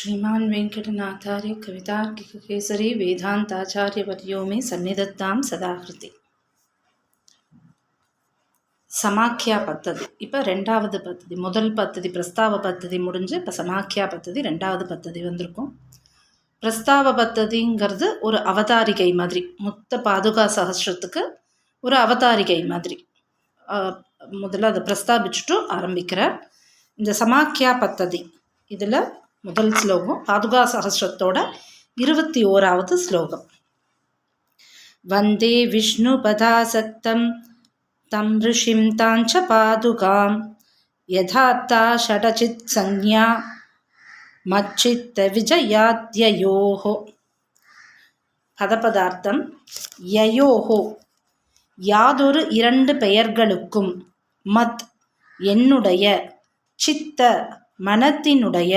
श्रीमान् वेंकटनाथार्य कवितार्किककेसरी वेदांताचार्यवर्यो मे सन्निधत्तां सदाकृति. சமாக்கியா பத்ததி. இப்போ ரெண்டாவது பத்ததி. முதல் பத்ததி பிரஸ்தாவ பத்ததி முடிஞ்சு இப்போ சமாக்கியா பத்ததி ரெண்டாவது பத்ததி வந்திருக்கும். பிரஸ்தாவ பத்ததிங்கிறது ஒரு அவதாரிகை மாதிரி, மொத்த பாதுகா சகஸ்ரத்துக்கு ஒரு அவதாரிகை மாதிரி. முதல்ல அதை பிரஸ்தாபிச்சுட்டு ஆரம்பிக்கிறார். இந்த சமாக்கியா பத்ததி இதில் முதல் ஸ்லோகம் பாதுகா சகஸ்ரத்தோட 21வது ஸ்லோகம். வந்தே விஷ்ணு பதாசக்தம் தம் ரிஷிம் தாஞ்ச பாதுகாம் யதார்த்தா ஷடசித் சஞ்ஞா மச்சித்த விஜயாத்யயோஹோ. பதபதார்த்தம் யயோஹோ யாதொரு இரண்டு பெயர்களுக்கும், மத் என்னுடைய, சித்த மனத்தினுடைய,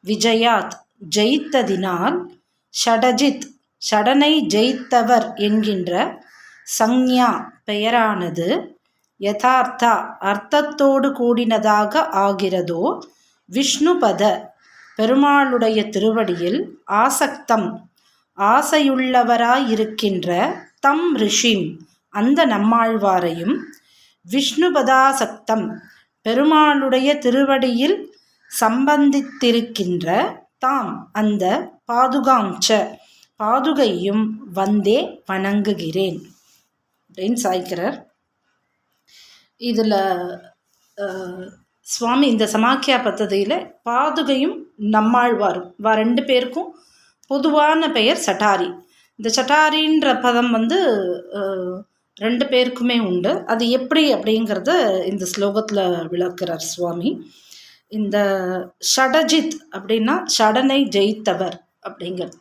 விஜயாத் ஜெயித்ததினால், ஷடஜித் ஷடனை ஜெயித்தவர் என்கின்ற சஞ்ஞா பெயரானது யதார்த்தா அர்த்தத்தோடு கூடினதாக ஆகிறதோ, விஷ்ணுபத பெருமாளுடைய திருவடியில் ஆசக்தம் ஆசையுள்ளவராயிருக்கின்ற தம் ரிஷிம் அந்த நம்மாழ்வாரையும், விஷ்ணுபதாசக்தம் பெருமாளுடைய திருவடியில் சம்பந்தித்திருக்கின்ற தாம் அந்த பாதுகாஞ்ச பாதுகையும் வந்தே வணங்குகிறேன் அப்படின்னு சாய்க்கிறார். இதில் சுவாமி இந்த சமாக்கியா பத்ததியில் பாதுகையும் நம்மாழ்வாரும் ரெண்டு பேருக்கும் பொதுவான பெயர் சட்டாரி. இந்த சட்டாரின்ற பதம் ரெண்டு பேருக்குமே உண்டு. அது எப்படி அப்படிங்கிறத இந்த ஸ்லோகத்தில் விளக்குறார் சுவாமி. இந்த ஷடஜித் அப்படின்னா ஷடனை ஜெயித்தவர் அப்படிங்கிறது.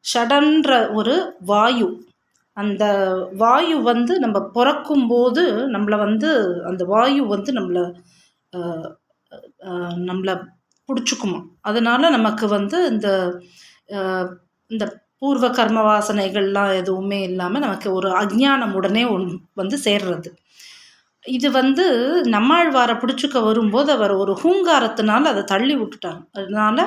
ஷடன்ற ஒரு வாயு. அந்த வாயு நம்ம பிறக்கும்போது நம்மளை அந்த வாயு நம்மளை பிடிச்சிக்குமா. அதனால் நமக்கு இந்த பூர்வ கர்ம வாசனைகள்லாம் எதுவுமே இல்லாமல் நமக்கு ஒரு அஜ்ஞானம் உடனே சேர்றது. இது நம்மாழ்வாரை பிடிச்சிக்க வரும்போது அவர் ஒரு ஹூங்காரத்தினால் அதை தள்ளி விட்டுட்டாங்க. அதனால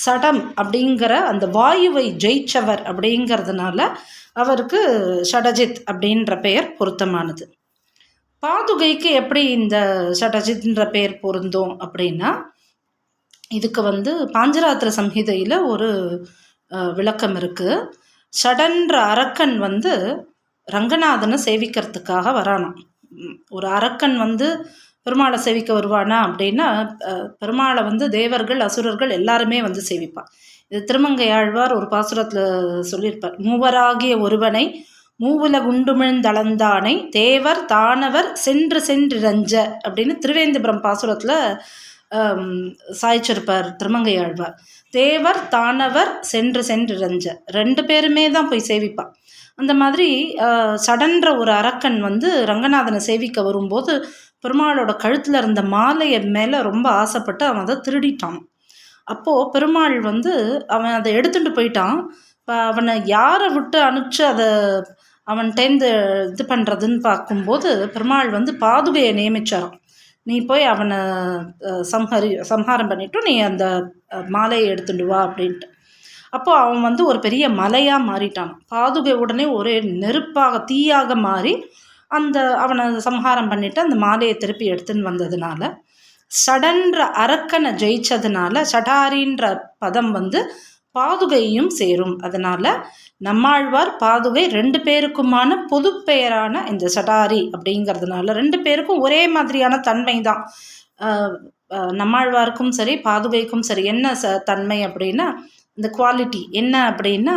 சடம் அப்படிங்கிற அந்த வாயுவை ஜெயிச்சவர் அப்படிங்கிறதுனால அவருக்கு ஷடஜித் அப்படின்ற பெயர் பொருத்தமானது. பாதுகைக்கு எப்படி இந்த ஷடஜித்ன்ற பெயர் பொருந்தும் அப்படின்னா, இதுக்கு பாஞ்சராத்திர சம்ஹிதையில் ஒரு விளக்கம் இருக்குது. ஷடன்ற அரக்கன் ரங்கநாதனை சேவிக்கிறதுக்காக வரானாம். ஒரு அரக்கன் பெருமாளை சேவிக்க வருவானா அப்படின்னா, பெருமாளை தேவர்கள் அசுரர்கள் எல்லாருமே சேவிப்பார். இது திருமங்கையாழ்வார் ஒரு பாசுரத்தில் சொல்லியிருப்பார். மூவராகிய ஒருவனை மூவுலகுண்டுமிழ்ந்தளந்தானை தேவர் தானவர் சென்று சென்றிரஞ்ச அப்படின்னு திருவேந்திபுரம் பாசுரத்தில் சாய்ச்சிருப்பார் திருமங்கையாழ்வார். தேவர் தானவர் சென்று சென்றிரஞ்ச ரெண்டு பேருமே தான் போய் சேவிப்பார். அந்த மாதிரி சடன்ற ஒரு அரக்கன் ரங்கநாதனை சேவிக்க வரும்போது பெருமாளோட கழுத்தில் இருந்த மாலையை மேலே ரொம்ப ஆசைப்பட்டு அவன் அதை திருடிட்டான். அப்போது பெருமாள் அவன் அதை எடுத்துகிட்டு போயிட்டான். இப்போ அவனை யாரை விட்டு அனுப்பிச்சு அதை அவன்கிட்டேருந்து இது பண்ணுறதுன்னு பார்க்கும்போது பெருமாள் பாதுகையை நியமிச்சாரான். நீ போய் அவனை சம்ஹாரம் பண்ணிவிட்டு நீ அந்த மாலையை எடுத்துட்டு வா அப்படின்ட்டு. அப்போது அவன் ஒரு பெரிய மலையாக மாறிட்டான். பாதுகை உடனே ஒரே நெருப்பாக தீயாக மாறி அவனை சம்ஹாரம் பண்ணிவிட்டு அந்த மாலையை திருப்பி எடுத்துன்னு வந்ததுனால, ஷடன்ற அரக்கனை ஜெயிச்சதுனால ஷடாரின்ற பதம் பாதுகையும் சேரும். அதனால் நம்மாழ்வார் பாதுகை ரெண்டு பேருக்குமான பொது பெயரான இந்த சடாரி அப்படிங்கிறதுனால ரெண்டு பேருக்கும் ஒரே மாதிரியான தன்மை தான். நம்மாழ்வாருக்கும் சரி பாதுகைக்கும் சரி என்ன தன்மை அப்படின்னா, இந்த குவாலிட்டி என்ன அப்படின்னா,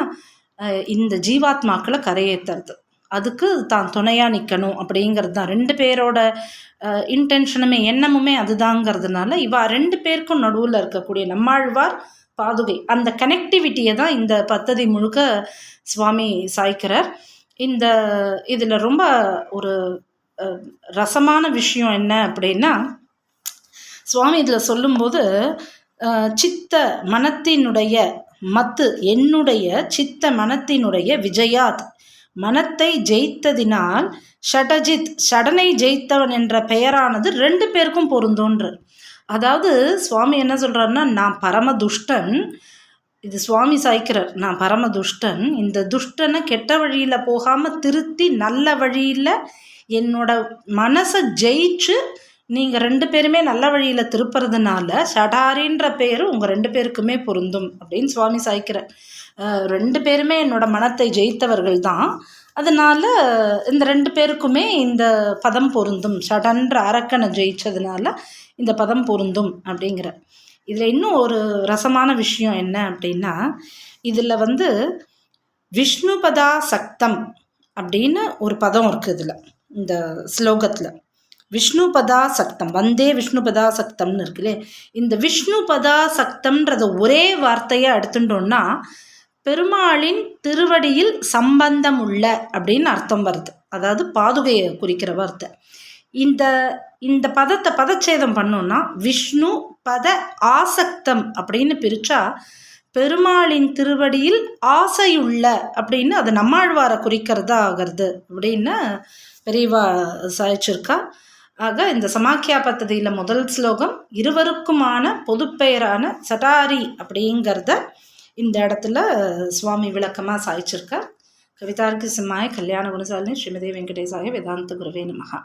இந்த ஜீவாத்மாக்களை கரையேற்றுறது, அதுக்கு தான் துணையாக நிற்கணும் அப்படிங்கிறது தான். ரெண்டு பேரோட இன்டென்ஷனுமே எண்ணமுமே அதுதாங்கிறதுனால ரெண்டு பேருக்கும் நடுவில் இருக்கக்கூடிய நம்மாழ்வார் பாதுகை அந்த கனெக்டிவிட்டியை தான் இந்த பத்ததி முழுக்க சுவாமி சாய்க்கிறார். இதில் ரொம்ப ஒரு ரசமான விஷயம் என்ன அப்படின்னா, சுவாமி இதில் சொல்லும்போது சித்த மனத்தினுடைய மத்து என்னுடைய சித்த மனத்தினுடைய விஜயாத் மனத்தை ஜெயித்ததினால் ஷடஜித் ஷடனை ஜெயித்தவன் என்ற பெயரானது ரெண்டு பேருக்கும் பொருந்தோன்று. அதாவது சுவாமி என்ன சொல்கிறாருன்னா, நான் பரம துஷ்டன், இது சுவாமி சாய்க்கிறார், நான் பரம துஷ்டன், இந்த துஷ்டனை கெட்ட வழியில் போகாமல் திருத்தி நல்ல வழியில் என்னோட மனசை ஜெயிச்சு நீங்கள் 2 பேருமே நல்ல வழியில் திருப்புறதுனால சடாரின்ற பேர் உங்கள் 2 பேருக்குமே பொருந்தும் அப்படின்னு சுவாமி சாய்க்கிறார். 2 பேருமே என்னோட மனத்தை ஜெயித்தவர்கள் தான், அதனால் இந்த 2 பேருக்குமே இந்த பதம் பொருந்தும், சடன்ற அரக்கனை ஜெயிச்சதுனால இந்த பதம் பொருந்தும் அப்படிங்கிற. இதில் இன்னும் ஒரு ரசமான விஷயம் என்ன அப்படின்னா, இதில் வந்து விஷ்ணுபதா சக்தம் அப்படின்னு ஒரு பதம் இருக்குது இதில், இந்த ஸ்லோகத்தில். விஷ்ணுபதா சக்தம், வந்தே விஷ்ணுபதா சக்தம்னு இருக்குல்லே, இந்த விஷ்ணுபதா சக்தம்ன்றத ஒரே வார்த்தையை எடுத்துட்டோன்னா பெருமாளின் திருவடியில் சம்பந்தம் உள்ள அப்படின்னு அர்த்தம் வருது. அதாவது பாதுகையை குறிக்கிற வார்த்தை. இந்த இந்த பதத்தை பதச்சேதம் பண்ணோன்னா விஷ்ணு பத ஆசக்தம் அப்படின்னு பிரித்தா பெருமாளின் திருவடியில் ஆசையுள்ள அப்படின்னு அது நம்மாழ்வாரை குறிக்கிறதா ஆகிறது அப்படின்னு பெரியவா சாய்ச்சிருக்கா. ஆக இந்த சமாக்கியா பத்ததியில் முதல் ஸ்லோகம் இருவருக்குமான பொதுப்பெயரான சடாரி அப்படிங்கிறத இந்த இடத்துல சுவாமி விளக்கமாக சாய்ச்சிருக்கார். கவிதார்க்கு சிம்மாய கல்யாண குணசாலினி ஸ்ரீமதி வெங்கடேசாய வேதாந்த குருவே நமஹா.